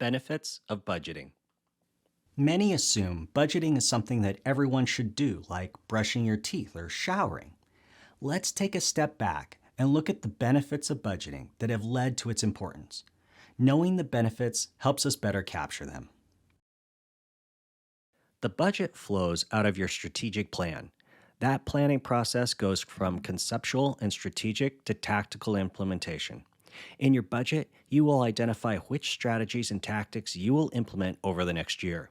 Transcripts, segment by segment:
Benefits of budgeting. Many assume budgeting is something that everyone should do, like brushing your teeth or showering. Let's take a step back and look at the benefits of budgeting that have led to its importance. Knowing the benefits helps us better capture them. The budget flows out of your strategic plan. That planning process goes from conceptual and strategic to tactical implementation. In your budget, you will identify which strategies and tactics you will implement over the next year.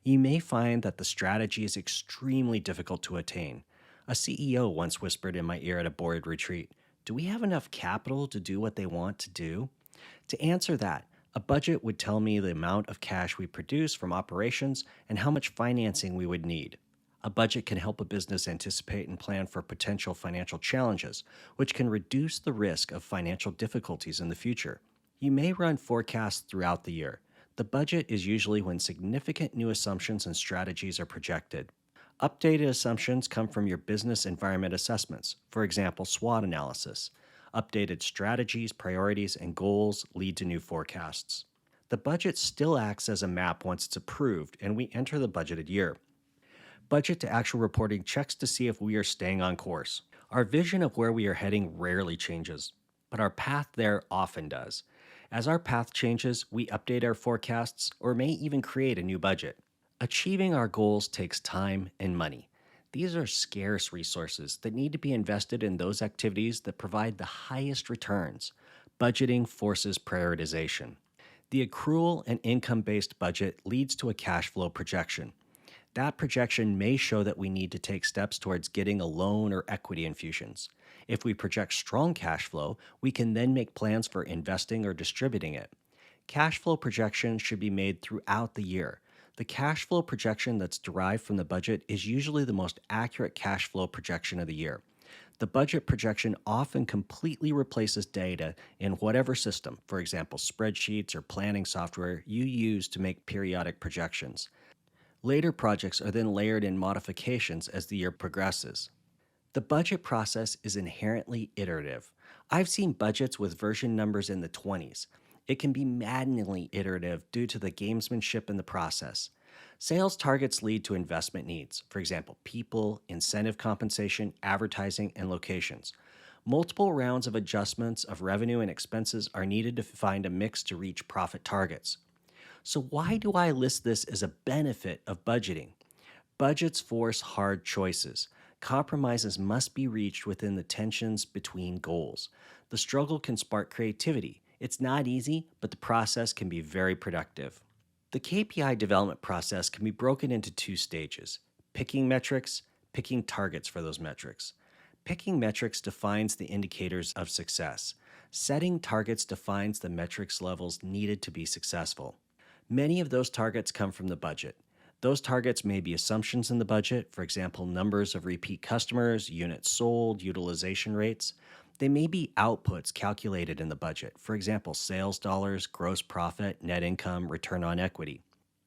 You may find that the strategy is extremely difficult to attain. A CEO once whispered in my ear at a board retreat, "Do we have enough capital to do what they want to do?" To answer that, a budget would tell me the amount of cash we produce from operations and how much financing we would need. A budget can help a business anticipate and plan for potential financial challenges, which can reduce the risk of financial difficulties in the future. You may run forecasts throughout the year. The budget is usually when significant new assumptions and strategies are projected. Updated assumptions come from your business environment assessments, for example, SWOT analysis. Updated strategies, priorities, and goals lead to new forecasts. The budget still acts as a map once it's approved and we enter the budgeted year. Budget to actual reporting checks to see if we are staying on course. Our vision of where we are heading rarely changes, but our path there often does. As our path changes, we update our forecasts or may even create a new budget. Achieving our goals takes time and money. These are scarce resources that need to be invested in those activities that provide the highest returns. Budgeting forces prioritization. The accrual and income based budget leads to a cash flow projection. That projection may show that we need to take steps towards getting a loan or equity infusions. If we project strong cash flow, we can then make plans for investing or distributing it. Cash flow projections should be made throughout the year. The cash flow projection that's derived from the budget is usually the most accurate cash flow projection of the year. The budget projection often completely replaces data in whatever system, for example, spreadsheets or planning software, you use to make periodic projections. Later projects are then layered in modifications as the year progresses. The budget process is inherently iterative. I've seen budgets with version numbers in the 20s. It can be maddeningly iterative due to the gamesmanship in the process. Sales targets lead to investment needs, for example, people, incentive compensation, advertising, and locations. Multiple rounds of adjustments of revenue and expenses are needed to find a mix to reach profit targets. So, why do I list this as a benefit of budgeting? Budgets force hard choices. Compromises must be reached within the tensions between goals. The struggle can spark creativity. It's not easy, but the process can be very productive. The KPI development process can be broken into two stages: picking metrics, picking targets for those metrics. Picking metrics defines the indicators of success. Setting targets defines the metrics levels needed to be successful. Many of those targets come from the budget. Those targets may be assumptions in the budget, for example, numbers of repeat customers, units sold, utilization rates. They may be outputs calculated in the budget, for example, sales dollars, gross profit, net income, return on equity.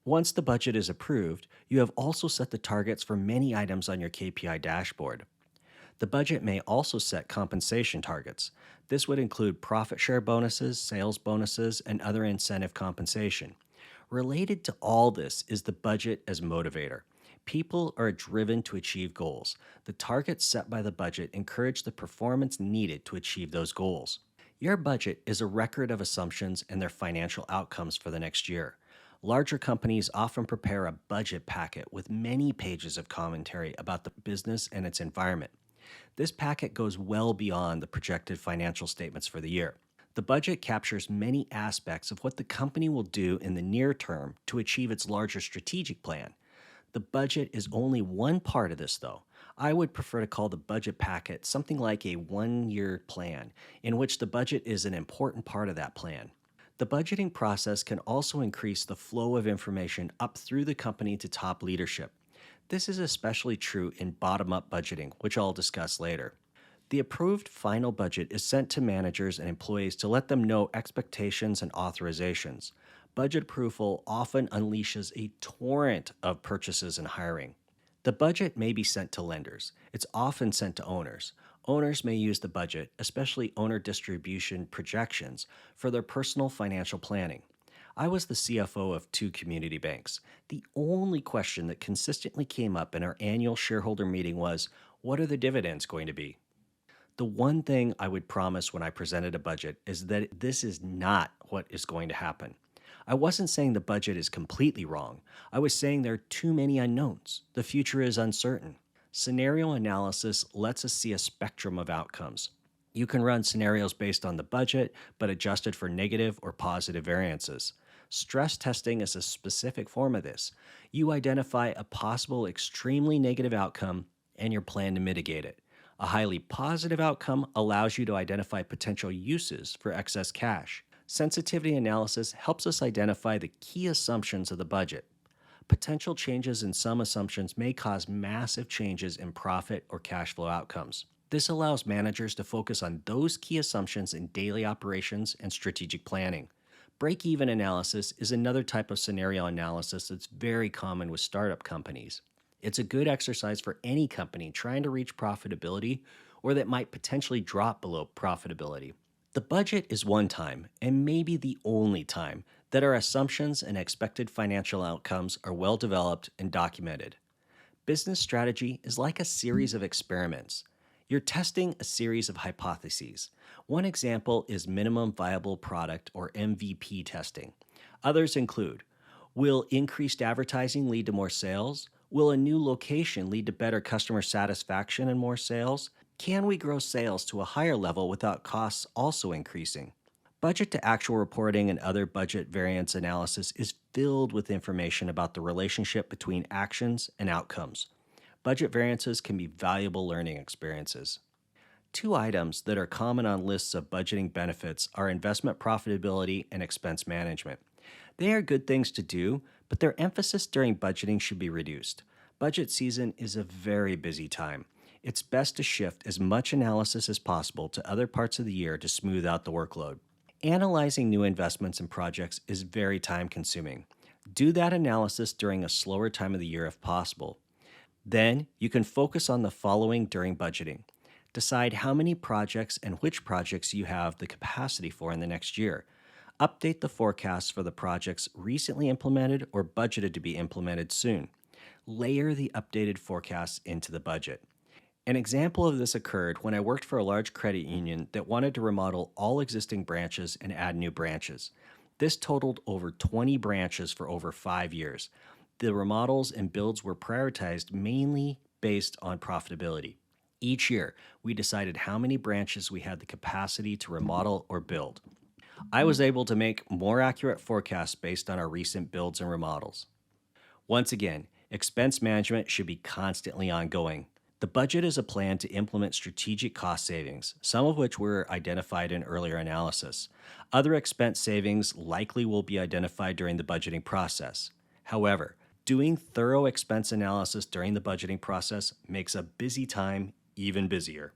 Once the budget is approved, you have also set the targets for many items on your KPI dashboard. The budget may also set compensation targets. This would include profit share bonuses, sales bonuses, and other incentive compensation. Related to all this is the budget as motivator. People are driven to achieve goals. The targets set by the budget encourage the performance needed to achieve those goals. Your budget is a record of assumptions and their financial outcomes for the next year. Larger companies often prepare a budget packet with many pages of commentary about the business and its environment. This packet goes well beyond the projected financial statements for the year. The budget captures many aspects of what the company will do in the near term to achieve its larger strategic plan. The budget is only one part of this, though. I would prefer to call the budget packet something like a 1 year plan, in which the budget is an important part of that plan. The budgeting process can also increase the flow of information up through the company to top leadership. This is especially true in bottom up budgeting, which I'll discuss later. The approved final budget is sent to managers and employees to let them know expectations and authorizations. Budget approval often unleashes a torrent of purchases and hiring. The budget may be sent to lenders. It's often sent to owners. Owners may use the budget, especially owner distribution projections, for their personal financial planning. I was the CFO of two community banks. The only question that consistently came up in our annual shareholder meeting was, what are the dividends going to be? The one thing I would promise when I presented a budget is that this is not what is going to happen. I wasn't saying the budget is completely wrong. I was saying there are too many unknowns. The future is uncertain. Scenario analysis lets us see a spectrum of outcomes. You can run scenarios based on the budget, but adjusted for negative or positive variances. Stress testing is a specific form of this. You identify a possible extremely negative outcome and your plan to mitigate it. A highly positive outcome allows you to identify potential uses for excess cash. Sensitivity analysis helps us identify the key assumptions of the budget. Potential changes in some assumptions may cause massive changes in profit or cash flow outcomes. This allows managers to focus on those key assumptions in daily operations and strategic planning. Break-even analysis is another type of scenario analysis that's very common with startup companies. It's a good exercise for any company trying to reach profitability or that might potentially drop below profitability. The budget is one time, and maybe the only time, that our assumptions and expected financial outcomes are well developed and documented. Business strategy is like a series of experiments. You're testing a series of hypotheses. One example is minimum viable product or MVP testing. Others include, will increased advertising lead to more sales? Will a new location lead to better customer satisfaction and more sales? Can we grow sales to a higher level without costs also increasing? Budget to actual reporting and other budget variance analysis is filled with information about the relationship between actions and outcomes. Budget variances can be valuable learning experiences. Two items that are common on lists of budgeting benefits are investment profitability and expense management. They are good things to do, but their emphasis during budgeting should be reduced. Budget season is a very busy time. It's best to shift as much analysis as possible to other parts of the year to smooth out the workload. Analyzing new investments and projects is very time-consuming. Do that analysis during a slower time of the year if possible. Then, you can focus on the following during budgeting. Decide how many projects and which projects you have the capacity for in the next year. Update the forecasts for the projects recently implemented or budgeted to be implemented soon. Layer the updated forecasts into the budget. An example of this occurred when I worked for a large credit union that wanted to remodel all existing branches and add new branches. This totaled over 20 branches for over 5 years. The remodels and builds were prioritized mainly based on profitability. Each year, we decided how many branches we had the capacity to remodel or build. I was able to make more accurate forecasts based on our recent builds and remodels. Once again, expense management should be constantly ongoing. The budget is a plan to implement strategic cost savings, some of which were identified in earlier analysis. Other expense savings likely will be identified during the budgeting process. However, doing thorough expense analysis during the budgeting process makes a busy time even busier.